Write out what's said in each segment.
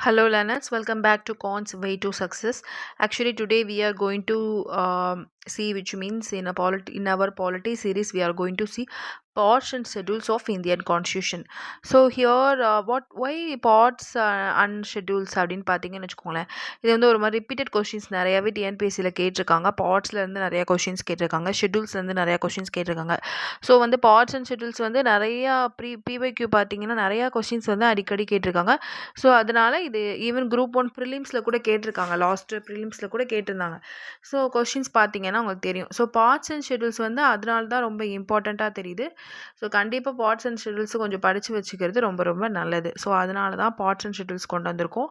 Hello learners, welcome back to Cons Way to Success. Actually, today we are going to see, which means in our polity series we are going to see parts and schedules of Indian Constitution. So here, why parts and schedules அப்படின்னு பார்த்தீங்கன்னு வச்சுக்கோங்களேன். இது வந்து ஒரு மாதிரி repeated questions நிறையாவே டிஎன்பிஎஸ்சியில் கேட்டிருக்காங்க. பார்ட்ஸ்லேருந்து நிறையா கொஷின்ஸ் கேட்டிருக்காங்க, ஷெட்யூல்ஸ்லேருந்து நிறையா கொஷின்ஸ் கேட்டிருக்காங்க. ஸோ வந்து பார்ட்ஸ் அண்ட் ஷெட்யூல்ஸ் வந்து நிறையா பிஒய்க்யூ பார்த்தீங்கன்னா நிறையா கொஷின்ஸ் வந்து அடிக்கடி கேட்டிருக்காங்க. ஸோ அதனால் இது ஈவன் குரூப் 1 ப்ரிலிம்ஸில் கூட கேட்டிருக்காங்க, லாஸ்ட்டு ப்ரிலிம்ஸில் கூட கேட்டிருந்தாங்க. ஸோ கொஷின்ஸ் பார்த்தீங்கன்னா உங்களுக்கு தெரியும். ஸோ பார்ட்ஸ் அண்ட் ஷெட்யூல்ஸ் வந்து அதனால தான் ரொம்ப இம்பார்ட்டண்ட்டாக தெரியுது. ஸோ கண்டிப்பாக பார்ட்ஸ் அண்ட் ஷெட்யூல்ஸ் கொஞ்சம் படித்து வச்சுக்கிறது ரொம்ப ரொம்ப நல்லது. ஸோ அதனால தான் பார்ட்ஸ் அண்ட் ஷெட்யூல்ஸ் கொண்டு வந்திருக்கோம்.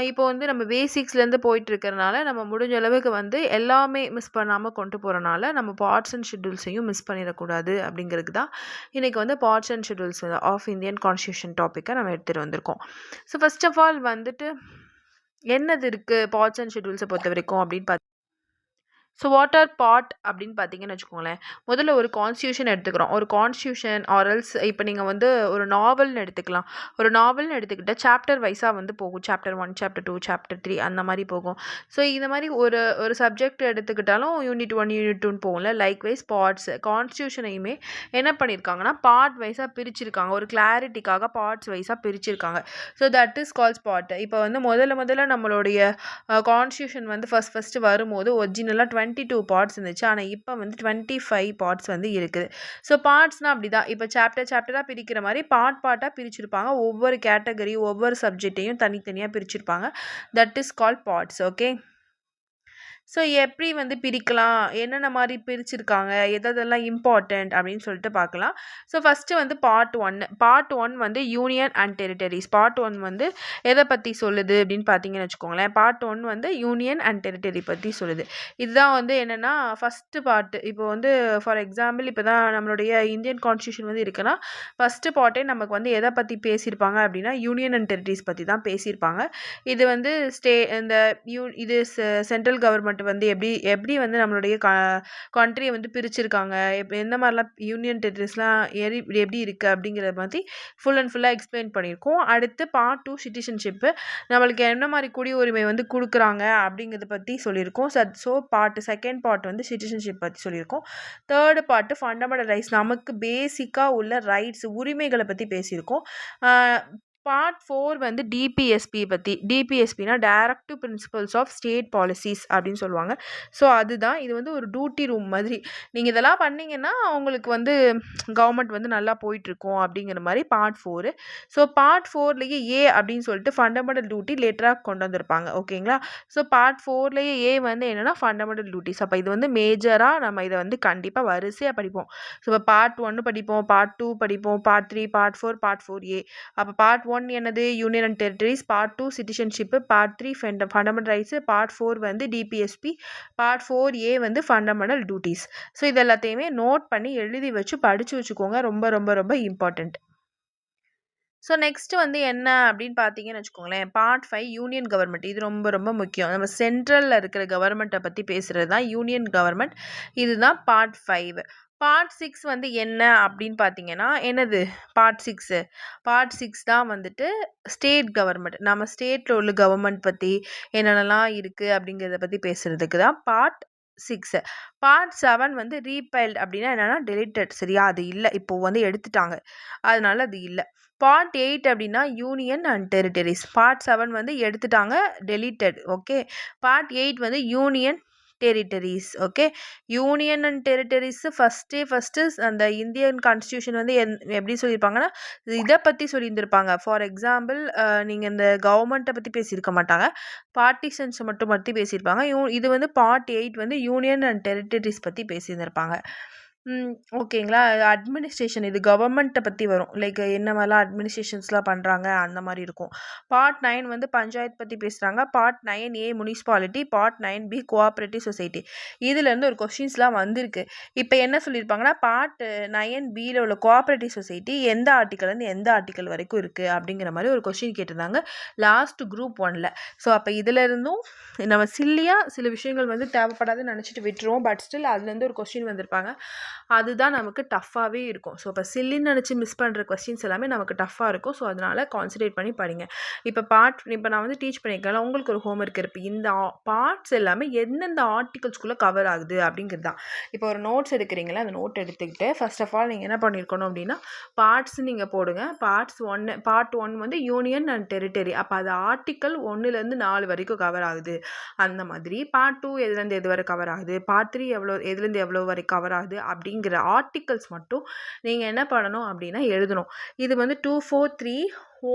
இப்போ வந்து நம்ம பேசிக்ஸ்லேருந்து போயிட்டு இருக்கிறனால நம்ம முடிஞ்ச அளவுக்கு வந்து எல்லாமே மிஸ் பண்ணாமல் கொண்டு போகிறனால நம்ம பார்ட்ஸ் அண்ட் ஷெட்யூல்ஸையும் மிஸ் பண்ணிடக்கூடாது அப்படிங்கிறதுக்கு தான் இன்றைக்கி வந்து parts and schedules of Indian constitution டாப்பிக்கை நம்ம எடுத்துகிட்டு வந்திருக்கோம். ஸோ ஃபர்ஸ்ட் ஆஃப் ஆல் வந்துட்டு என்னது இருக்குது பார்ட்ஸ் அண்ட் ஷெட்யூல்ஸை பொறுத்த வரைக்கும் அப்படின்னு பார்த்து, ஸோ வாட் ஆர் பார்ட் அப்படின்னு பார்த்தீங்கன்னு வச்சுக்கோங்களேன். முதல்ல ஒரு கான்ஸ்டியூஷன் எடுத்துக்கிறோம். ஒரு கான்ஸ்டியூஷன் ஆர்எல்ஸ் இப்போ நீங்கள் வந்து ஒரு நாவல்னு எடுத்துக்கலாம். ஒரு நாவல்னு எடுத்துக்கிட்டால் சாப்டர் வைஸாக வந்து போகும். சாப்டர் 1, சாப்டர் 2, சாப்டர் 3 அந்த மாதிரி போகும். ஸோ இந்த மாதிரி ஒரு ஒரு சப்ஜெக்ட் எடுத்துக்கிட்டாலும் யூனிட் 1, யூனிட் 2ன்னு போகும்ல. லைக் வைஸ் பார்ட்ஸ் கான்ஸ்டியூஷனையுமே என்ன பண்ணியிருக்காங்கன்னா பார்ட் வைஸாக பிரிச்சிருக்காங்க. ஒரு கிளாரிட்டிக்காக பார்ட்ஸ் வைஸாக பிரிச்சிருக்காங்க. So that is calls part. இப்போ வந்து முதல்ல நம்மளுடைய கான்ஸ்டியூஷன் வந்து ஃபஸ்ட்டு வரும்போது ஒரிஜினலாக 22 பார்ட்ஸ் இருந்துச்சு. ஆனால் இப்போ வந்து 25 பார்ட்ஸ் வந்து இருக்குது. ஸோ பார்ட்ஸ்னால் அப்படி தான். இப்போ சாப்டராக பிரிக்கிற மாதிரி பார்ட்டாக பிரிச்சிருப்பாங்க. ஒவ்வொரு கேட்டகரி ஒவ்வொரு சப்ஜெக்டையும் தனித்தனியாக பிரிச்சிருப்பாங்க. That is called parts. Okay. So எப்படி வந்து பிரிக்கலாம், என்னென்ன மாதிரி பிரிச்சிருக்காங்க, எதெல்லாம் இம்பார்ட்டண்ட் அப்படின்னு சொல்லிட்டு பார்க்கலாம். ஸோ ஃபஸ்ட்டு வந்து பார்ட் 1 வந்து யூனியன் அண்ட் டெரிட்டரிஸ். பார்ட் 1 வந்து எதை பற்றி சொல்லுது அப்படின்னு பார்த்தீங்கன்னு வச்சுக்கோங்களேன். பார்ட் 1 வந்து யூனியன் அண்ட் டெரிட்டரி பற்றி சொல்லுது. இதுதான் வந்து என்னென்னா ஃபஸ்ட்டு பார்ட்டு. இப்போ வந்து ஃபார் எக்ஸாம்பிள் இப்போ தான் நம்மளுடைய இந்தியன் கான்ஸ்டியூஷன் வந்து இருக்குன்னா ஃபஸ்ட்டு பார்ட்டே நமக்கு வந்து எதை பற்றி பேசியிருப்பாங்க அப்படின்னா யூனியன் அண்ட் டெரிட்டரிஸ் பற்றி தான் பேசியிருப்பாங்க. இது வந்து இது சென்ட்ரல் கவர்மெண்ட் வந்து எப்படி வந்து நம்மளுடைய கண்ட்ரியை வந்து பிரிச்சிருக்காங்க, எந்த மாதிரிலாம் யூனியன் டெரிட்டரிஸ்லாம் எப்படி இருக்குது அப்படிங்கிறத மாதிரி ஃபுல் அண்ட் ஃபுல்லாக எக்ஸ்பிளைன் பண்ணியிருக்கோம். அடுத்து பார்ட் 2 சிட்டிசன்ஷிப்பு, நம்மளுக்கு என்ன மாதிரி குடியுரிமை வந்து கொடுக்குறாங்க அப்படிங்கிறத பற்றி சொல்லியிருக்கோம். ஸோ செகண்ட் பார்ட் வந்து சிட்டிசன்ஷிப் பற்றி சொல்லியிருக்கோம். தேர்டு பார்ட்டு ஃபண்டமெண்டல் ரைட்ஸ், நமக்கு பேசிக்காக உள்ள ரைட்ஸ் உரிமைகளை பற்றி பேசியிருக்கோம். பார்ட் 4 வந்து டிபிஎஸ்பி பற்றி. டிபிஎஸ்பினா directive principles of state policies அப்படின்னு சொல்லுவாங்க. ஸோ அதுதான் இது வந்து ஒரு டியூட்டி ரூம் மாதிரி. நீங்கள் இதெல்லாம் பண்ணிங்கன்னா உங்களுக்கு வந்து கவர்மெண்ட் வந்து நல்லா போயிட்டுருக்கோம் அப்படிங்கிற மாதிரி பார்ட் 4. ஸோ பார்ட் 4லேயே ஏ அப்படின்னு சொல்லிட்டு ஃபண்டமெண்டல் டியூட்டி லேட்டராக கொண்டு வந்திருப்பாங்க. ஓகேங்களா. ஸோ பார்ட் 4லேயே ஏ வந்து என்னென்னா ஃபண்டமெண்டல் டியூட்டிஸ். அப்போ இது வந்து மேஜராக நம்ம இதை வந்து கண்டிப்பாக வரிசையாக படிப்போம். ஸோ இப்போ பார்ட் 1 படிப்போம், பார்ட் 2 படிப்போம், பார்ட் 3, பார்ட் 4, பார்ட் 4A. அப்போ பார்ட் 1 என்னது union and territories, part 2 citizenship, part 3 fundamental rights, part 4 வந்து டிபிஎஸ்பி, பார்ட் 4A வந்து ஃபண்டமெண்டல் டியூட்டிஸ். ஸோ இது எல்லாத்தையுமே நோட் பண்ணி எழுதி வச்சு படித்து வச்சுக்கோங்க. ரொம்ப ரொம்ப ரொம்ப இம்பார்ட்டண்ட். ஸோ நெக்ஸ்ட் வந்து என்ன அப்படின்னு பார்த்தீங்கன்னு வச்சுக்கோங்களேன். Part 5 union government. இது ரொம்ப ரொம்ப முக்கியம். நம்ம சென்ட்ரலில் இருக்கிற கவர்மெண்ட்டை பற்றி பேசுகிறது தான் யூனியன் கவர்மெண்ட். இதுதான் பார்ட் 5. பார்ட் 6 வந்து என்ன அப்படின்னு பார்த்தீங்கன்னா என்னது பார்ட் 6 தான் வந்துட்டு ஸ்டேட் கவர்மெண்ட். நம்ம ஸ்டேட்டில் உள்ள கவர்மெண்ட் பற்றி என்னென்னலாம் இருக்குது அப்படிங்கிறத பற்றி பேசுகிறதுக்கு தான் பார்ட் 6. பார்ட் 7 வந்து ரீபைல்டு அப்படின்னா என்னென்னா டெலிட்டட். சரியா, அது இல்லை, இப்போது வந்து எடுத்துட்டாங்க, அதனால அது இல்லை. பார்ட் 8 அப்படின்னா யூனியன் அண்ட் டெரிட்டரிஸ். பார்ட் 7 வந்து எடுத்துட்டாங்க, டெலிட்டட். ஓகே. பார்ட் 8 வந்து union territories. Okay. Union and territories first அந்த இந்தியன் கான்ஸ்டியூஷன் வந்து எப்படி சொல்லியிருப்பாங்கன்னா இதை பற்றி சொல்லியிருந்திருப்பாங்க. ஃபார் எக்ஸாம்பிள் நீங்கள் இந்த கவர்மெண்ட்டை பற்றி பேசியிருக்க மாட்டாங்க, பார்ட்டிஷன்ஸை மட்டும் பற்றி பேசியிருப்பாங்க. இது வந்து பார்ட் 8 வந்து யூனியன் அண்ட் டெரிட்டரிஸ் பற்றி பேசியிருந்திருப்பாங்க. ஓகேங்களா. அட்மினிஸ்ட்ரேஷன், இது கவர்மெண்ட்டை பற்றி வரும். லைக் என்ன மாதிரிலாம் அட்மினிஸ்ட்ரேஷன்ஸ்லாம் பண்ணுறாங்க அந்த மாதிரி இருக்கும். பார்ட் 9 வந்து பஞ்சாயத்து பற்றி பேசுகிறாங்க. Part 9A municipality, part 9B cooperative society. இதுலேருந்து ஒரு கொஷின்ஸ்லாம் வந்திருக்கு. இப்போ என்ன சொல்லியிருப்பாங்கன்னா பார்ட் 9Bயில் உள்ள கோஆப்ரேட்டிவ் சொசைட்டி எந்த ஆர்டிக்கல்லேருந்து எந்த ஆர்டிக்கல் வரைக்கும் இருக்குது அப்படிங்கிற மாதிரி ஒரு கொஷின் கேட்டிருந்தாங்க லாஸ்ட் குரூப் 1ல். ஸோ அப்போ இதிலேருந்தும் நம்ம சில்லியாக சில விஷயங்கள் வந்து தேவைப்படாதுன்னு நினச்சிட்டு விட்டுருவோம். பட் ஸ்டில் அதுலேருந்து ஒரு கொஷின் வந்திருப்பாங்க. அதுதான் நமக்கு டஃப்பாகவே இருக்கும். ஸோ இப்போ சில்லின்னு நினச்சி மிஸ் பண்ணுற கொஸ்டின்ஸ் எல்லாமே நமக்கு டஃப்பாக இருக்கும். ஸோ அதனால் கான்சன்ட்ரேட் பண்ணி படிங்க. இப்போ நான் வந்து டீச் பண்ணியிருக்கேன், உங்களுக்கு ஒரு ஹோம்ஒர்க் இருக்குது. இந்த பார்ட்ஸ் எல்லாமே எந்தெந்த ஆர்டிகல்ஸ்குள்ளே கவர் ஆகுது அப்படிங்கிறது தான். இப்போ ஒரு நோட்ஸ் எடுக்கிறீங்களா, அந்த நோட் எடுத்துக்கிட்டு ஃபர்ஸ்ட் ஆஃப் ஆல் நீங்கள் என்ன பண்ணியிருக்கணும் அப்படின்னா பார்ட்ஸ் நீங்கள் போடுங்க. பார்ட் 1 வந்து யூனியன் அண்ட் டெரிட்டரி. அப்போ அது ஆர்டிக்கல் 1லேருந்து 4 வரைக்கும் கவர் ஆகுது. அந்த மாதிரி பார்ட் 2 எதுலேருந்து எது வரை கவர் ஆகுது, பார்ட் 3 எதுலேருந்து எவ்வளோ வரை கவர் ஆகுது அப்படிங்கிற ஆர்டிகல்ஸ் மட்டும் நீங்கள் என்ன பண்ணணும் அப்படின்னா எழுதணும். இது வந்து 243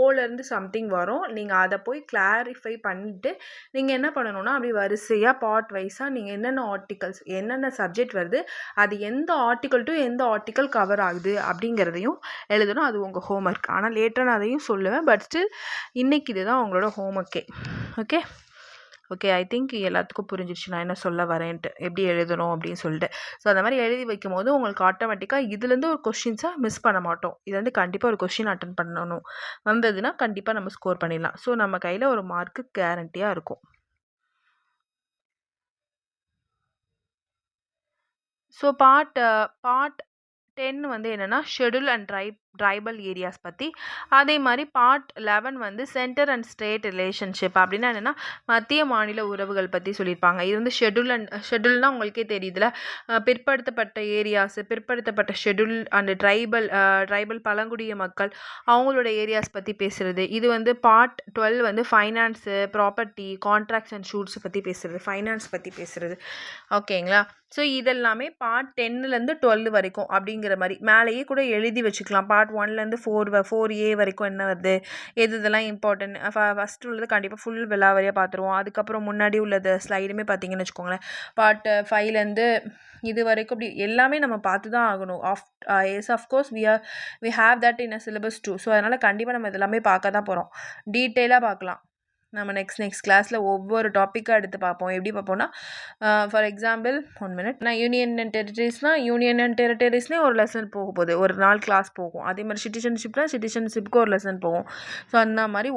ஓலேருந்து சம்திங் வரும். நீங்கள் அதை போய் கிளாரிஃபை பண்ணிவிட்டு நீங்கள் என்ன பண்ணணும்னா அப்படி வரிசையாக பார்ட் வைஸாக நீங்கள் என்னென்ன ஆர்டிகல்ஸ் என்னென்ன சப்ஜெக்ட் வருது, அது எந்த ஆர்டிக்கல் டு எந்த ஆர்டிக்கல் கவர் ஆகுது அப்படிங்கிறதையும் எழுதணும். அது உங்கள் ஹோம்ஒர்க். ஆனால் லேட்டராக நான் அதையும் சொல்லுவேன். பட் ஸ்டில் இன்றைக்கி இதுதான் உங்களோட ஹோம்ஒர்க்கே. ஓகே, ஐ திங்க் எல்லாத்துக்கும் புரிஞ்சிடுச்சு நான் என்ன சொல்ல வரேன்ட்டு, எப்படி எழுதணும் அப்படின்னு சொல்லிட்டு. ஸோ அந்த மாதிரி எழுதி வைக்கும் போது உங்களுக்கு ஆட்டோமேட்டிக்காக இதுலேருந்து ஒரு கொஷின்ஸை மிஸ் பண்ண மாட்டோம். இது வந்து கண்டிப்பாக ஒரு கொஷின் அட்டன் பண்ணணும் வந்ததுன்னா கண்டிப்பாக நம்ம ஸ்கோர் பண்ணிடலாம். ஸோ நம்ம கையில் ஒரு மார்க்கு கேரண்டியாக இருக்கும். ஸோ பார்ட் 10 வந்து என்னென்னா ஷெட்யூல் அண்ட் ட்ரைபல் ஏரியாஸ் பற்றி. அதே மாதிரி பார்ட் 11 வந்து சென்டர் அண்ட் ஸ்டேட் ரிலேஷன்ஷிப். அப்படின்னா என்னென்னா மத்திய மாநில உறவுகள் பற்றி சொல்லியிருப்பாங்க. இது வந்து ஷெட்யூல்னால் உங்களுக்கே தெரியுதுல, பிற்படுத்தப்பட்ட ஏரியாஸ், பிற்படுத்தப்பட்ட ஷெட்யூல் அண்ட் ட்ரைபல் பழங்குடிய மக்கள் அவங்களோட ஏரியாஸ் பற்றி பேசுகிறது. இது வந்து பார்ட் 12 வந்து finance, property, contracts and shoots பற்றி பேசுகிறது, ஃபைனான்ஸ் பற்றி பேசுகிறது. ஓகேங்களா? ஸோ இதெல்லாமே பார்ட் 10லேருந்து 12 வரைக்கும் அப்படிங்கிற மாதிரி மேலேயே கூட எழுதி வச்சுக்கலாம். பார்ட் 1லேருந்து 4A வரைக்கும் என்ன வருது, இதெல்லாம் இம்பார்ட்டன்ட். ஃபஸ்ட்டு உள்ளது கண்டிப்பாக ஃபுல் விலாவரியாக பார்த்துருவோம். அதுக்கப்புறம் முன்னாடி உள்ளது ஸ்லைடுமே பார்த்தீங்கன்னு வச்சுக்கோங்களேன், பார்ட் 5லேருந்து இது வரைக்கும் இப்படி எல்லாமே நம்ம பார்த்து தான் ஆகணும். Of course we have that in a syllabus too. So அதனால் கண்டிப்பாக நம்ம இதெல்லாமே பார்க்க தான் போகிறோம். டீட்டெயிலாக பார்க்கலாம். நம்ம நெக்ஸ்ட் கிளாஸில் ஒவ்வொரு டாப்பிக்காக எடுத்து பார்ப்போம். எப்படி பார்ப்போம்னா, ஃபார் எக்ஸாம்பிள் 1 மினிட், நான் யூனியன் அண்ட் டெரிட்டரிஸ்னே ஒரு லெசன் போக போகுது, ஒரு நாள் கிளாஸ் போகும். அதே மாதிரி சிட்டிசன்ஷிப்க்கு ஒரு லெசன் போகும். ஸோ அந்த மாதிரி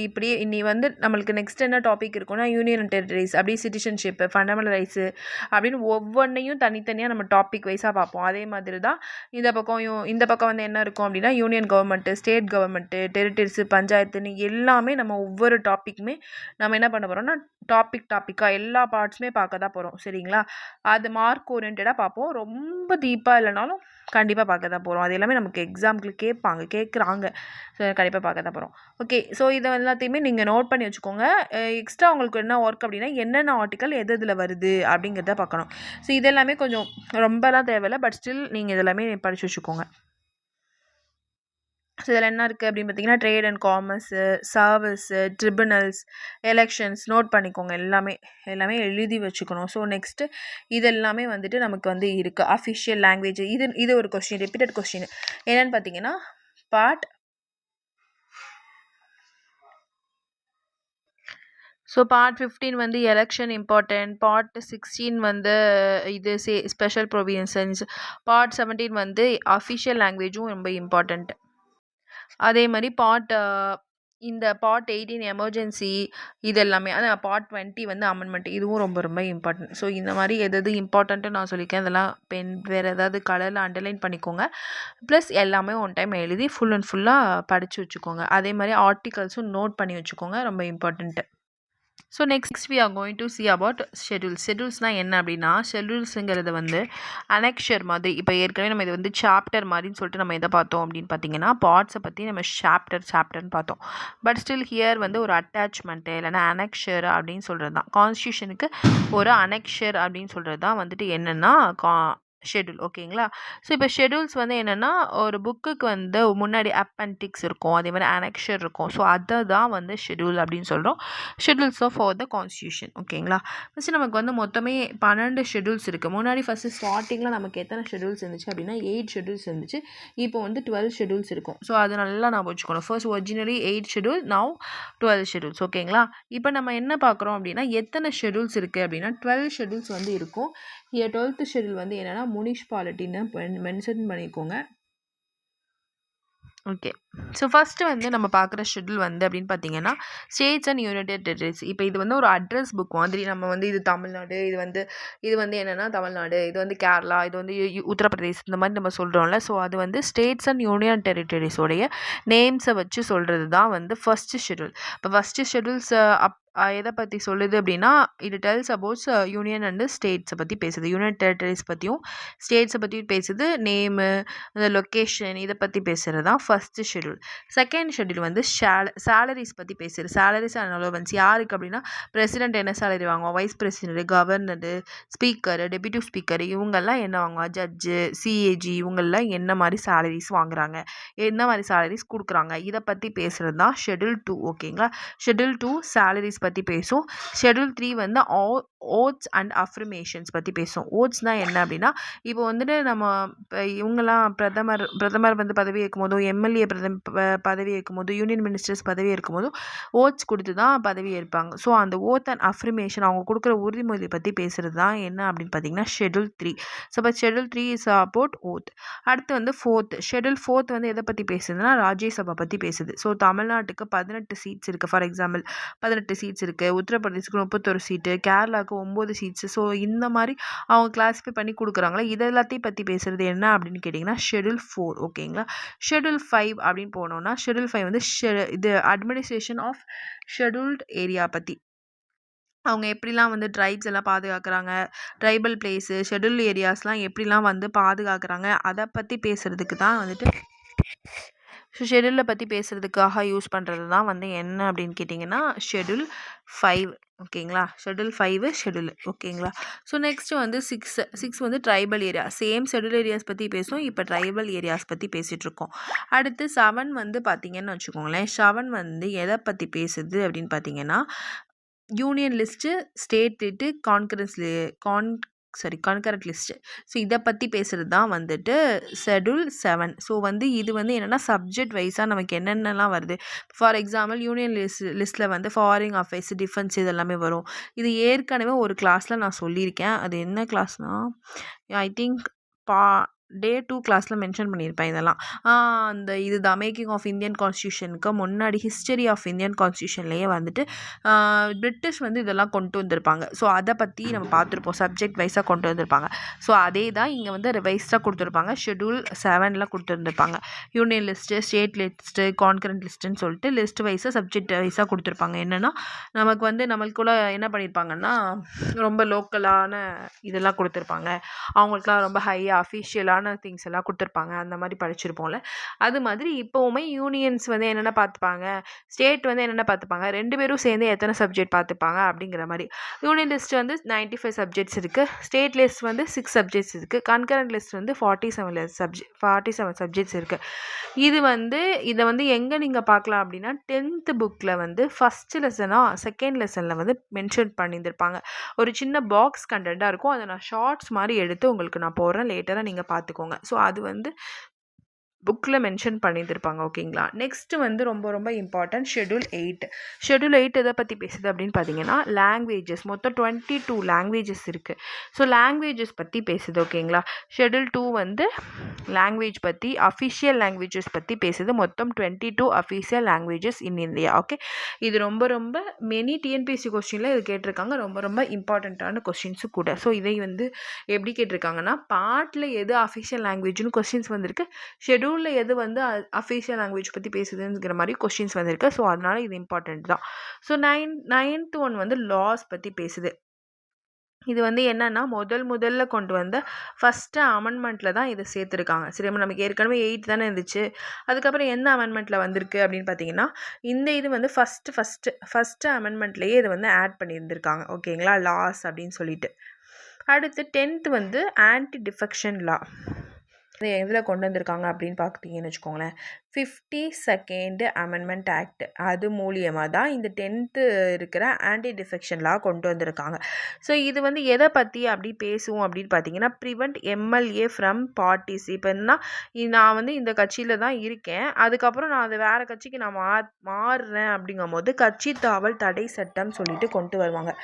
இப்படியே இன்னி வந்து நம்மளுக்கு நெக்ஸ்ட் என்ன டாபிக் இருக்குன்னா யூனியன் அண்ட் டெரிட்டரிஸ், அப்படியே சிட்டிசன்ஷிப், ஃபண்டமெண்டல் ரைட்ஸு அப்படின்னு ஒவ்வொன்றையும் தனித்தனியாக நம்ம டாபிக் வைஸாக பார்ப்போம். அதே மாதிரி தான் இந்த பக்கம் வந்து என்ன இருக்கும் அப்படின்னா யூனியன் கவர்மெண்ட்டு, ஸ்டேட் கவர்மெண்ட்டு, டெரிட்டரிஸு, பஞ்சாயத்துன்னு எல்லாமே நம்ம ஒவ்வொரு டாபிக்குமே நம்ம என்ன பண்ண போகிறோம்னா டாப்பிக்காக எல்லா பார்ட்ஸுமே பார்க்க தான் போகிறோம். சரிங்களா? அது மார்க் ஓரியன்டாக பார்ப்போம். ரொம்ப டீப்பாக இல்லைனாலும் கண்டிப்பாக பார்க்க தான் போகிறோம். அது எல்லாமே நமக்கு எக்ஸாம்பிள் கேட்குறாங்க. ஸோ கண்டிப்பாக பார்க்க தான் போகிறோம். ஓகே, ஸோ இதை எல்லாத்தையுமே நீங்கள் நோட் பண்ணி வச்சுக்கோங்க. எக்ஸ்ட்ரா உங்களுக்கு என்ன ஒர்க் அப்படின்னா என்னென்ன ஆர்டிக்கல் இதில் வருது அப்படிங்கிறத பார்க்கணும். ஸோ இதெல்லாமே கொஞ்சம் ரொம்பலாம் தேவையில்லை. பட் ஸ்டில் நீங்கள் இதெல்லாமே படித்து வச்சுக்கோங்க. ஸோ இதில் என்ன இருக்குது அப்படின்னு பார்த்தீங்கன்னா trade and commerce, service, tribunals, elections note பண்ணிக்கோங்க. எல்லாமே எழுதி வச்சுக்கணும். ஸோ நெக்ஸ்ட்டு இதெல்லாமே வந்துட்டு நமக்கு வந்து இருக்குது. அஃபிஷியல் லாங்குவேஜ் இது ஒரு கொஸ்டின், ரிப்பீட்டட் கொஸ்டின் என்னென்னு பார்த்தீங்கன்னா பார்ட் ஸோ பார்ட் 15 வந்து எலெக்ஷன் இம்பார்ட்டன்ட். பார்ட் 16 வந்து இது ஸ்பெஷல் ப்ரொவிஷன்ஸ். பார்ட் 17 வந்து அஃபிஷியல் லாங்குவேஜும் ரொம்ப இம்பார்ட்டண்ட். அதே மாதிரி பார்ட் 18 எமர்ஜென்சி இது எல்லாமே. அதான் பார்ட் 20 வந்து அமெண்ட்மெண்ட், இதுவும் ரொம்ப ரொம்ப இம்பார்ட்டன்ட். ஸோ இந்த மாதிரி எது இம்பார்ட்டன்ட்டு நான் சொல்லியிருக்கேன். அதெல்லாம் வேறு ஏதாவது கலரில் அண்டர்லைன் பண்ணிக்கோங்க. ப்ளஸ் எல்லாமே ஒன் டைம் எழுதி ஃபுல்லாக படித்து வச்சுக்கோங்க. அதே மாதிரி ஆர்டிகல்ஸும் நோட் பண்ணி வச்சுக்கோங்க, ரொம்ப important. So next we are going to see about ஷெட்யூல்ஸ்னால் என்ன அப்படின்னா, ஷெட்யூல்ஸுங்கிறது வந்து அனெக்ஷர் மாதிரி. இப்போ ஏற்கனவே நம்ம இது வந்து சாப்டர் மாதிரின்னு சொல்லிட்டு நம்ம எதை பார்த்தோம் அப்படின்னு பார்த்தீங்கன்னா பார்ட்ஸை பற்றி நம்ம சாப்டர்னு பார்த்தோம். பட் ஸ்டில் ஹியர் வந்து ஒரு அட்டாச்மெண்ட்டு இல்லைனா அனெக்ஷர் அப்படின்னு சொல்கிறது தான். கான்ஸ்டியூஷனுக்கு ஒரு அனெக்ஷர் அப்படின்னு சொல்கிறது தான் வந்துட்டு என்னென்னா ஷெட்யூல். ஓகேங்களா? ஸோ இப்போ ஷெட்யூல்ஸ் வந்து என்னென்னா ஒரு புக்குக்கு வந்து முன்னாடி அப்பெண்டிக்ஸ் இருக்கும், அதே மாதிரி அனெக்ஷர் இருக்கும். ஸோ அதை தான் வந்து ஷெட்யூல் அப்படின்னு சொல்கிறோம். Schedules for the constitution. ஓகேங்களா? ஃபஸ்ட்டு நமக்கு வந்து மொத்தமே 12 ஷெட்யூல்ஸ் இருக்குது. முன்னாடி ஃபஸ்ட்டு ஸ்டார்டிங்கில் நமக்கு எத்தனை ஷெட்யூல்ஸ் இருந்துச்சு அப்படின்னா 8 ஷெட்யூல்ஸ் இருந்துச்சு. இப்போ வந்து 12 ஷெட்யூல்ஸ் இருக்கும். ஸோ அது நல்லா நான் வச்சுக்கணும். First originally 8 schedule, now 12 schedules. ஓகேங்களா? இப்போ நம்ம என்ன பார்க்குறோம் அப்படின்னா எத்தனை ஷெட்யூல்ஸ் இருக்குது அப்படின்னா 12 ஷெட்யூல்ஸ் வந்து இருக்கும். 12th ஷெட்யூல் வந்து என்னென்னா முனிசிபாலிட்டின்னு மென்ஷன் பண்ணிக்கோங்க. ஓகே. ஸோ ஃபர்ஸ்ட்டு வந்து நம்ம பார்க்குற ஷெட்யூல் வந்து அப்படின்னு பார்த்தீங்கன்னா, ஸ்டேட்ஸ் அண்ட் யுனைடெட் டெரிட்டரிஸ். இப்போ இது வந்து ஒரு அட்ரஸ் புக் மாதிரி. நம்ம வந்து இது தமிழ்நாடு, இது வந்து என்னன்னா தமிழ்நாடு, இது வந்து கேரளா, இது வந்து உத்தரப்பிரதேஷ் இந்த மாதிரி நம்ம சொல்கிறோம்ல. ஸோ அது வந்து ஸ்டேட்ஸ் அண்ட் யூனியன் டெரிட்டரிஸோடைய நேம்ஸை வச்சு சொல்கிறது தான் வந்து ஃபர்ஸ்ட்டு ஷெட்யூல். இப்போ ஃபர்ஸ்ட்டு ஷெட்யூல்ஸ் எதை பற்றி சொல்லுது அப்படின்னா, இது டெல்ஸ் அபவுட்ஸ் யூனியன் அண்டு ஸ்டேட்ஸை பற்றி பேசுது. யூனியன் டெரிட்டரிஸ் பற்றியும் ஸ்டேட்ஸை பற்றியும் பேசுது. நேமு, அந்த லொக்கேஷன் இதை பற்றி பேசுகிறது தான் ஃபஸ்ட்டு ஷெட்யூல். செகண்ட் ஷெட்யூல் வந்து சேலரிஸ் பற்றி பேசுகிறது. சேலரிஸ் அண்ட் அலோவன்ஸ் யாருக்கு அப்படின்னா, பிரசிடென்ட் என்ன சேலரி வாங்குவோம், vice president, governor, speaker, deputy speaker இவங்கெல்லாம் என்ன வாங்குவாங்க, ஜட்ஜு, சிஏஜி இவங்கெல்லாம் என்ன மாதிரி சேலரிஸ் வாங்குறாங்க, என்ன மாதிரி சேலரிஸ் கொடுக்குறாங்க, இதை பற்றி பேசுகிறது தான் ஷெட்யூல் 2. ஓகேங்களா. ஷெட்யூல் 2 சேலரிஸ் பற்றி பேசும். ஷெட்யூல் 3 வந்து ஓட்ஸ் அண்ட் அஃப்ரிமேஷன்ஸ் பற்றி பேசும். ஓட்ஸ்னால் என்ன அப்படின்னா, இப்போ வந்துட்டு நம்ம இப்போ இவங்கெல்லாம் பிரதமர் வந்து பதவி ஏற்கும் போதும், எம்எல்ஏ பதவி ஏற்கும் போதும், யூனியன் மினிஸ்டர்ஸ் பதவி ஏற்கும் போதும் ஓட்ஸ் கொடுத்து தான் பதவி ஏற்பாங்க. ஸோ அந்த ஓத் அண்ட் அஃப்ரிமேஷன் அவங்க கொடுக்குற உறுதிமொழி பற்றி பேசுகிறது தான் என்ன அப்படின்னு பார்த்தீங்கன்னா ஷெட்யூல் 3. ஸோ இப்போ ஷெட்யூல் 3 இஸ் அபவுட் ஓத். அடுத்து வந்து ஷெட்யூல் 4 வந்து எதை பற்றி பேசுதுன்னா, ராஜ்யசபா பற்றி பேசுது. ஸோ தமிழ்நாட்டுக்கு 18 சீட்ஸ் இருக்குது. ஃபார் எக்ஸாம்பிள் 18 சீட்ஸ் இருக்குது. உத்தரப்பிரதேசுக்கு 31 சீட்டு, கேரளாவுக்கு 9 சீட்ஸ். ஸோ இந்த மாதிரி அவங்க கிளாஸிஃபை பண்ணி கொடுக்குறாங்களா, இது எல்லாத்தையும் பற்றி பேசுகிறது என்ன அப்படின்னு கேட்டிங்கன்னா ஷெட்யூல் 4. ஓகேங்களா. ஷெட்யூல் 5 அப்படின்னு போனோம்னா, ஷெட்யூல் 5 வந்து இது அட்மினிஸ்ட்ரேஷன் ஆஃப் ஷெட்யூல்டு ஏரியா பற்றி. அவங்க எப்படிலாம் வந்து ட்ரைப்ஸ் எல்லாம் பாதுகாக்கிறாங்க, ட்ரைபல் பிளேஸு, ஷெட்யூல் ஏரியாஸ்லாம் எப்படிலாம் வந்து பாதுகாக்கிறாங்க, அதை பற்றி பேசுகிறதுக்கு தான் வந்துட்டு ஷெட்யூலை பற்றி பேசுகிறதுக்காக யூஸ் பண்ணுறது தான் வந்து என்ன அப்படின்னு கேட்டிங்கன்னா ஷெட்யூல் 5. ஓகேங்களா. Schedule 5 schedule. ஓகேங்களா. ஸோ நெக்ஸ்ட்டு வந்து 6 வந்து tribal area. Same schedule areas பற்றி பேசும். இப்போ ட்ரைபல் ஏரியாஸ் பற்றி பேசிகிட்ருக்கோம். அடுத்து 7 வந்து பார்த்திங்கன்னு வச்சுக்கோங்களேன். 7 வந்து எதை பற்றி பேசுது அப்படின்னு பார்த்தீங்கன்னா, union list, state list, concurrent list. So இதை பற்றி பேசுகிறது தான் வந்துட்டு ஷெட்யூல் 7. ஸோ வந்து இது வந்து என்னென்னா சப்ஜெக்ட் வைஸாக நமக்கு என்னென்னலாம் வருது. ஃபார் எக்ஸாம்பிள் யூனியன் லிஸ்ட்டில் வந்து ஃபாரின் அஃபேர்ஸ், டிஃபென்ஸ் இது எல்லாமே வரும். இது ஏற்கனவே ஒரு கிளாஸில் நான் சொல்லியிருக்கேன். அது என்ன கிளாஸ்னால், ஐ திங்க் டே 2 கிளாஸில் மென்ஷன் பண்ணியிருப்பேன் இதெல்லாம். அந்த இதுதான் மேக்கிங் ஆஃப் இந்தியன் கான்ஸ்டியூஷனுக்கு முன்னாடி ஹிஸ்டரி ஆஃப் இந்தியன் கான்ஸ்டியூஷன்லேயே வந்துட்டு பிரிட்டிஷ் வந்து இதெல்லாம் கொண்டு வந்திருப்பாங்க. ஸோ அதை பற்றி நம்ம பார்த்துருப்போம். சப்ஜெக்ட் வைஸாக கொண்டு வந்திருப்பாங்க. ஸோ அதே தான் இங்கே வந்து ரிவைஸாக கொடுத்துருப்பாங்க. ஷெட்யூல் 7 கொடுத்துருந்துருப்பாங்க. Union list, state list, concurrent லிஸ்ட்டுன்னு சொல்லிட்டு லிஸ்ட் வைஸாக சப்ஜெக்ட் வைஸாக கொடுத்துருப்பாங்க. என்னென்னா நமக்கு வந்து நம்மளுக்குள்ள என்ன பண்ணியிருப்பாங்கன்னா, ரொம்ப லோக்கலான இதெல்லாம் கொடுத்துருப்பாங்க. அவங்களுக்குலாம் ரொம்ப ஹையாக அஃபிஷியலான திங்ஸ் எல்லாம் கொடுத்துருப்பாங்க. அந்த மாதிரி படிச்சிருப்போம்ல. அது மாதிரி இப்போவுமே யூனியன்ஸ் வந்து என்னென்ன பார்த்துப்பாங்க, ஸ்டேட் வந்து என்னென்ன பார்த்துப்பாங்க, 2 பேரும் சேர்ந்து எத்தனை சப்ஜெக்ட் பார்த்துப்பாங்க அப்படிங்கிற மாதிரி. யூனியன் லிஸ்ட் வந்து 95 சப்ஜெக்ட்ஸ் இருக்குது. ஸ்டேட் லிஸ்ட் வந்து 6 சப்ஜெக்ட்ஸ் இருக்குது. கன்கரண்ட் லிஸ்ட் வந்து 47 சப்ஜெக்ட்ஸ் இருக்குது. இதை வந்து எங்கே நீங்கள் பார்க்கலாம் அப்படின்னா 10th புக்கில் வந்து ஃபஸ்ட்டு லெசனாக செகண்ட் லெசனில் வந்து மென்ஷன் பண்ணியிருந்திருப்பாங்க. ஒரு சின்ன பாக்ஸ் கண்டென்ட்டாக இருக்கும். அதை நான் ஷார்ட்ஸ் மாதிரி எடுத்து உங்களுக்கு நான் போடுறேன். லேட்டராக நீங்கள் பார்த்துக்கோங்க. ஸோ அது வந்து புக்கில் மென்ஷன் பண்ணியிருப்பாங்க. ஓகேங்களா. நெக்ஸ்ட்டு வந்து ரொம்ப ரொம்ப இம்பார்ட்டன்ட் ஷெட்யூல் 8. ஷெட்யூல் 8 எதை பற்றி பேசுது அப்படின்னு பார்த்தீங்கன்னா, லாங்குவேஜஸ். மொத்தம் 22 லாங்குவேஜஸ் இருக்குது. ஸோ லாங்குவேஜஸ் பற்றி பேசுது. ஓகேங்களா. ஷெட்யூல் 2 வந்து லாங்குவேஜ் பற்றி, அஃபிஷியல் லாங்குவேஜஸ் பற்றி பேசுது. மொத்தம் 22 official languages in India. Okay. இது ரொம்ப ரொம்ப மெனி டிஎன்பிஎஸ்சி கொஸ்டினில் இது கேட்டிருக்காங்க. ரொம்ப ரொம்ப இம்பார்ட்டண்ட்டான கொஸ்டின்ஸு கூட. ஸோ இதை வந்து எப்படி கேட்டிருக்காங்கன்னா, பார்ட்டில் எது அஃபிஷியல் லாங்குவேஜ்னு கொஸ்டின்ஸ் வந்திருக்கு, ஷெட்யூலில் எது வந்து அஃபிஷியல் லாங்குவேஜ் பற்றி பேசுதுங்கிற மாதிரி கொஸ்டின்ஸ் வந்திருக்கு. ஸோ அதனால் இது இம்பார்ட்டண்ட் தான். ஸோ 9th ஒன் வந்து லாஸ் பற்றி பேசுது. இது வந்து என்னன்னா முதல்ல கொண்டு வந்த ஃபஸ்ட்டு அமெண்ட்மெண்ட்டில் தான் இதை சேர்த்துருக்காங்க. சரி, நமக்கு ஏற்கனவே 8 தானே இருந்துச்சு. அதுக்கப்புறம் என்ன அமெண்ட்மெண்ட்டில் வந்திருக்கு அப்படின்னு பார்த்தீங்கன்னா, இந்த இது வந்து ஃபஸ்ட்டு அமெண்ட்மெண்ட்லேயே இதை வந்து ஆட் பண்ணியிருந்திருக்காங்க. ஓகேங்களா. லாஸ் அப்படின்னு சொல்லிட்டு. அடுத்து 10th வந்து ஆன்டி டிஃபெக்ஷன் லா. இது எதில் கொண்டு வந்திருக்காங்க அப்படின்னு பார்த்தீங்கன்னு வச்சுக்கோங்களேன், 52nd அமெண்ட்மெண்ட் ஆக்ட். அது மூலியமாக தான் இந்த 10th இருக்கிற ஆன்டி டிஃபெக்ஷன் லா கொண்டு வந்திருக்காங்க. ஸோ இது வந்து எதை பற்றி அப்படி பேசுவோம் அப்படின்னு பார்த்தீங்கன்னா, ப்ரிவெண்ட் எம்எல்ஏ ஃப்ரம் பார்ட்டிஸ். இப்போ என்னன்னா, நான் வந்து இந்த கட்சியில் தான் இருக்கேன், அதுக்கப்புறம் நான் அது வேறு கட்சிக்கு நான் மாறுறேன் அப்படிங்கும் போது கட்சி தாவல் தடை சட்டம் சொல்லிட்டு கொண்டு வருவாங்க.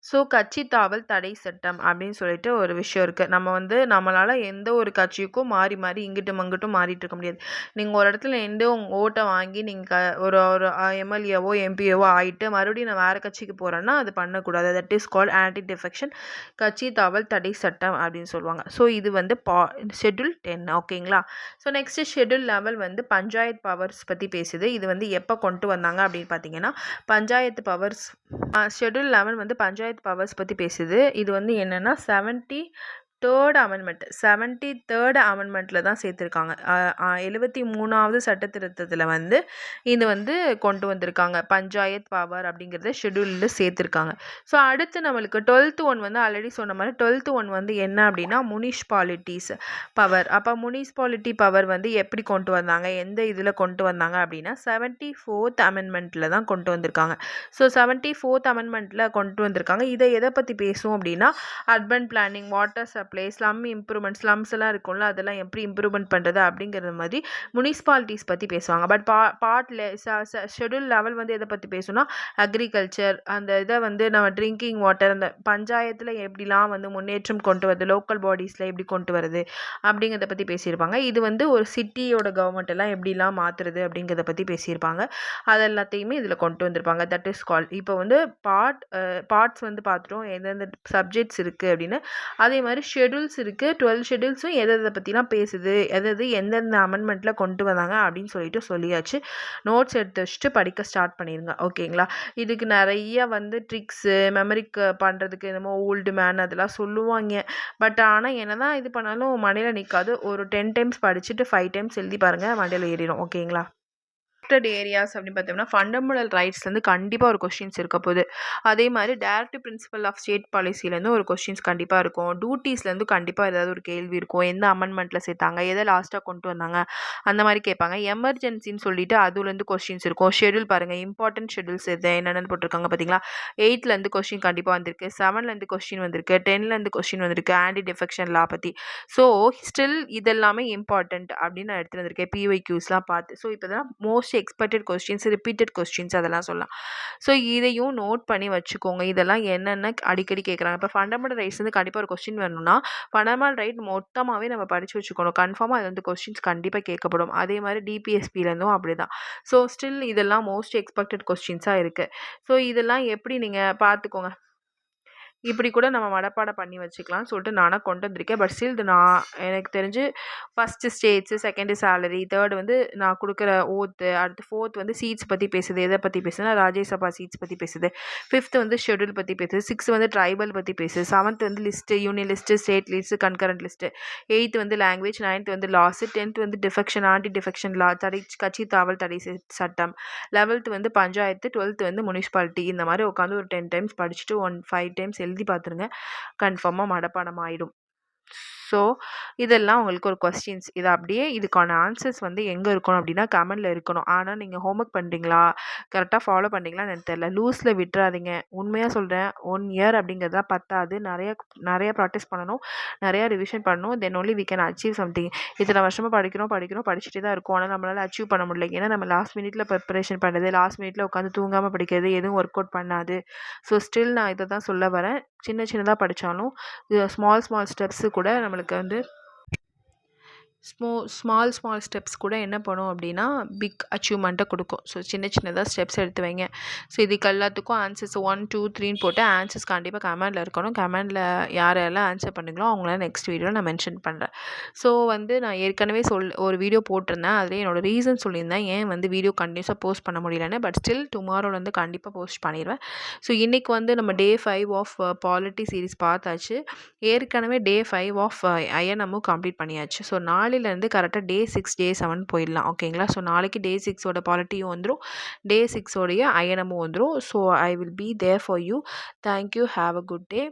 ஸோ கட்சி தாவல் தடை சட்டம் அப்படின்னு சொல்லிட்டு ஒரு விஷயம் இருக்குது. நம்ம வந்து நம்மளால் எந்த ஒரு கட்சிக்கும் மாறி மாறி இங்கிட்டும் அங்கிட்டும் மாறிட்டு இருக்க முடியாது. நீங்கள் ஒரு இடத்துல நின்று உங்கள் ஓட்டை வாங்கி நீங்கள் ஒரு ஒரு எம்எல்ஏவோ எம்பிஓவோ ஆகிட்டு மறுபடியும் நான் வேறு கட்சிக்கு போகிறேன்னா அது பண்ணக்கூடாது. That is called anti defection, கட்சி தாவல் தடை சட்டம் அப்படின்னு சொல்லுவாங்க. ஸோ இது வந்து ஷெட்யூல் 10. ஓகேங்களா. ஸோ நெக்ஸ்ட் ஷெட்யூல் லெவல் வந்து பஞ்சாயத்து பவர்ஸ் பற்றி பேசுது. இது வந்து எப்போ கொண்டு வந்தாங்க அப்படின்னு பார்த்தீங்கன்னா பஞ்சாயத்து பவர்ஸ் ஷெட்யூல் 11 வந்து பஞ்சாயத்து பவர்ஸ் பற்றி பேசுது. இது வந்து என்னென்னா 73rd அமெண்ட்மெண்ட்டில் தான் சேர்த்துருக்காங்க. 73வது சட்டத்திருத்தத்தில் வந்து இது வந்து கொண்டு வந்திருக்காங்க. பஞ்சாயத் பவர் அப்படிங்கிறத ஷெட்யூலில் சேர்த்துருக்காங்க. ஸோ அடுத்து நம்மளுக்கு 12th ஒன் வந்து ஆல்ரெடி சொன்ன மாதிரி 12th ஒன் வந்து என்ன அப்படின்னா முனிசிபாலிட்டிஸ் பவர். அப்போ முனிசிபாலிட்டி பவர் வந்து எப்படி கொண்டு வந்தாங்க, எந்த இதில் கொண்டு வந்தாங்க அப்படின்னா 74th அமெண்ட்மெண்ட்டில் தான் கொண்டு வந்திருக்காங்க. ஸோ 74th அமெண்ட்மெண்ட்டில் கொண்டு வந்திருக்காங்க. இதை எதை பற்றி பேசும் அப்படின்னா urban planning, water supply, slum improvement, slums எல்லாம் இருக்கும்ல அதெல்லாம் எப்படி இம்ப்ரூவ்மெண்ட் பண்ணுறது அப்படிங்கிறது மாதிரி முனிசிபாலிட்டிஸ் பற்றி பேசுவாங்க. பட் பார்ட்ல ஷெட்யூல் லெவல் வந்து எதை பற்றி பேசுனா அக்ரிகல்ச்சர், அந்த இதை வந்து நம்ம ட்ரிங்கிங் வாட்டர், அந்த பஞ்சாயத்தில் எப்படிலாம் வந்து முன்னேற்றம் கொண்டு வருது, லோக்கல் பாடிஸில் எப்படி கொண்டு வருது அப்படிங்கிறத பற்றி பேசியிருப்பாங்க. இது வந்து ஒரு சிட்டியோட கவர்மெண்ட் எல்லாம் எப்படிலாம் மாற்றுறது அப்படிங்கிறத பற்றி பேசியிருப்பாங்க. அது எல்லாத்தையுமே இதில் கொண்டு வந்திருப்பாங்க. தட் இஸ் கால் இப்போ வந்து பார்ட்ஸ் வந்து பார்த்துட்டோம் எந்தெந்த சப்ஜெக்ட்ஸ் இருக்குது அப்படின்னு. அதே மாதிரி ஷெட்யூல்ஸ் இருக்குது. 12 ஷெட்யூல்ஸும் எதை பற்றிலாம் பேசுது, எந்தெந்த அமெண்ட்மெண்ட்டில் கொண்டு வந்தாங்க அப்படின்னு சொல்லிட்டு சொல்லியாச்சு. நோட்ஸ் எடுத்து வச்சுட்டு படிக்க ஸ்டார்ட் பண்ணிடுங்க. ஓகேங்களா. இதுக்கு நிறைய வந்து ட்ரிக்ஸு மெமரிக்கு பண்ணுறதுக்கு என்னமோ ஓல்டு மேன் அதெல்லாம் சொல்லுவாங்க. பட் ஆனால் என்ன தான் இது பண்ணாலும் மண்டையில் நிற்காது. ஒரு 10 டைம்ஸ் படிச்சுட்டு 5 டைம்ஸ் எழுதி பாருங்கள், மண்டையில் ஏறிடும். ஓகேங்களா. ஏரியாஸ் அப்படின்னு பார்த்தோம்னா ஃபண்டமெண்டல் ரைட்ஸ்லேருந்து கண்டிப்பாக ஒரு கொஸ்டின்ஸ் இருக்க போகுது. அதே மாதிரி டைரக்டிவ் பிரின்சிபல் ஆஃப் ஸ்டேட் பாலிசிலேருந்து ஒரு கொஸ்டின்ஸ் கண்டிப்பாக இருக்கும். டியூட்டிஸ்லேருந்து கண்டிப்பாக ஏதாவது ஒரு கேள்வி இருக்கும். எந்த அமெண்ட்மெண்ட்டில் சேர்த்தாங்க, எதை லாஸ்ட்டாக கொண்டு வந்தாங்க, அந்த மாதிரி கேட்பாங்க. எமர்ஜென்சின்னு சொல்லிட்டு அதுலேருந்து கொஸ்டின்ஸ் இருக்கும். ஷெட்யூல் பாருங்கள், இம்பார்ட்டன்ட் ஷெட்யூல்ஸ் எது என்னென்னு போட்டிருக்காங்க பார்த்தீங்களா. 8லேருந்து கொஸ்டின் கண்டிப்பாக வந்திருக்கு, 7லேருந்து கொஸ்டின் வந்திருக்கு, 10லேருந்து கொஸ்டின் வந்திருக்கு ஆன்டி டிஃபெக்ஷன் லா பற்றி. ஸோ ஸ்டில் இதெல்லாமே இம்பார்ட்டன்ட் அப்படின்னு நான் எடுத்துகிட்டு வந்திருக்கேன் பிஒய்க்யூஸ்லாம் பார்த்து. ஸோ இப்போ தான் most expected questions, repeated questions அதெல்லாம் சொல்லலாம். ஸோ இதையும் நோட் பண்ணி வச்சுக்கோங்க. இதெல்லாம் என்னென்ன அடிக்கடி கேட்குறாங்க. இப்போ ஃபண்டமெண்டல் ரைட்ஸ் வந்து கண்டிப்பாக ஒரு கொஸ்டின் வேணும்னா ஃபண்டமெண்டல் ரைட் மொத்தமாகவே நம்ம படித்து வச்சுக்கணும். கன்ஃபார்மாக அது வந்து கொஸ்டின்ஸ் கண்டிப்பாக கேட்கப்படும். அதே மாதிரி டிபிஎஸ்பிலேருந்தும் அப்படி தான். ஸோ ஸ்டில் இதெல்லாம் மோஸ்ட் எக்ஸ்பெக்டட் கொஸ்டின்ஸாக இருக்குது. ஸோ இதெல்லாம் எப்படி நீங்கள் பார்த்துக்கோங்க. இப்படி கூட நம்ம மனப்பாடம் பண்ணி வச்சுக்கலாம்னு சொல்லிட்டு நானாக கொண்டு வந்திருக்கேன். பட் ஸ்டில் நான் எனக்கு தெரிஞ்சு first States, second salary, third வந்து நான் கொடுக்குற ஓத்து, அடுத்து ஃபோர்த் வந்து சீட்ஸ் பற்றி பேசுது. எதை பற்றி பேசுதுன்னா ராஜ்யசபா சீட்ஸ் பற்றி பேசுது. ஃபிஃப்த்து வந்து ஷெட்யூல் பற்றி பேசுது. 6 வந்து ட்ரைபல் பற்றி பேசுது. 7th வந்து list, union list, state list, concurrent list. 8th வந்து லாங்குவேஜ், 9th வந்து லாஸு, 10th வந்து டிஃபெக்ஷன், ஆன்டி டிஃபெக்ஷன் லா, கட்சி தாவல் தடை சட்டம், 11th வந்து பஞ்சாயத்து, 12th வந்து முனிசிபாலிட்டி. இந்த மாதிரி உட்காந்து ஒரு 10 டைம்ஸ் படிச்சுட்டு 5 டைம்ஸ் எழுதி பார்த்துருங்க. கன்ஃபார்மாக மனப்பாடம் ஆகிடும். ஸோ இதெல்லாம் உங்களுக்கு ஒரு கொஸ்டின்ஸ். இது அப்படியே இதுக்கான ஆன்சர்ஸ் வந்து எங்கே இருக்கணும் அப்படின்னா கமெண்டில் இருக்கணும். ஆனால் நீங்கள் ஹோம்ஒர்க் பண்ணுறீங்களா, கரெக்டாக ஃபாலோ பண்ணுறீங்களான்னு எனக்கு தெரியல. லூஸில் விட்டுறாதீங்க. உண்மையாக சொல்கிறேன், 1 இயர் அப்படிங்கிறதா பத்தாது. நிறைய ப்ராக்டிஸ் பண்ணணும், நிறையா ரிவிஷன் பண்ணணும். Then only we can achieve something. இத்தனை வருஷமாக படிச்சுட்டே தான் இருக்கும். ஆனால் நம்மளால் அச்சீவ் பண்ண முடியல. ஏன்னா நம்ம லாஸ்ட் மினிட்ல ப்ரிப்பரேஷன் பண்ணுறது, லாஸ்ட் மினிட்ல உட்காந்து தூங்காமல் படிக்கிறது, எதுவும் ஒர்க் அவுட் பண்ணாது. ஸோ ஸ்டில் நான் இதை தான் சொல்ல வரேன். சின்னதாக படித்தாலும் ஸ்மால் ஸ்டெப்ஸு கூட நம்மளுக்கு வந்து ஸ்மால் ஸ்டெப்ஸ் கூட என்ன பண்ணும் அப்படின்னா பிக் அச்சீவ்மெண்ட்டை கொடுக்கும். ஸோ சின்னதாக ஸ்டெப்ஸ் எடுத்து வைங்க. ஸோ இதுக்கு எல்லாத்துக்கும் ஆன்சர்ஸ் 1 2 3ன்னு போட்டு ஆன்சர்ஸ் கண்டிப்பாக கமெண்டில் இருக்கணும். கமெண்டில் யாரெல்லாம் ஆன்சர் பண்ணுங்களோ அவங்களாம் நெக்ஸ்ட் வீடியோவில் நான் மென்ஷன் பண்ணுறேன். ஸோ வந்து நான் ஏற்கனவே ஒரு வீடியோ போட்டிருந்தேன். அதில் என்னோடய ரீசன் சொல்லியிருந்தேன் ஏன் வந்து வீடியோ கண்டினியூஸாக போஸ்ட் பண்ண முடியலன்னு. பட் ஸ்டில் டுமாரோவில் வந்து கண்டிப்பாக போஸ்ட் பண்ணிடுவேன். ஸோ இன்றைக்கி வந்து நம்ம டே 5 ஆஃப் பாலிட்டி சீரிஸ் பார்த்தாச்சு. ஏற்கனவே டே 5 ஆஃப் ஐஎன்எம்மும் கம்ப்ளீட் பண்ணியாச்சு. ஸோ நாளையிலேருந்து கரெக்டாக டே 6 டே 7 போயிடலாம். ஓகேங்களா. ஸோ நாளைக்கு டே 6ஓட பாலிட்டியும் வந்துடும், டே 6ஓடைய ஐஎன்எம்மும் வந்துடும். So I will be there for you. Thank you. Have a good day.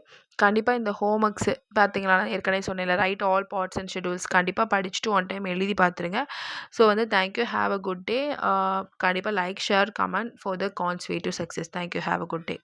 கண்டிப்பாக இந்த ஹோம்ஒர்க்ஸு பார்த்தீங்களா, ஏற்கனவே சொன்னேன்ல, write all parts and schedules கண்டிப்பாக படிச்சுட்டு 1 டைம் எழுதி பார்த்துருங்க. ஸோ வந்து thank you. Have a good day. கண்டிப்பாக like, share, comment for the cons way to success. Thank you. Have a good day.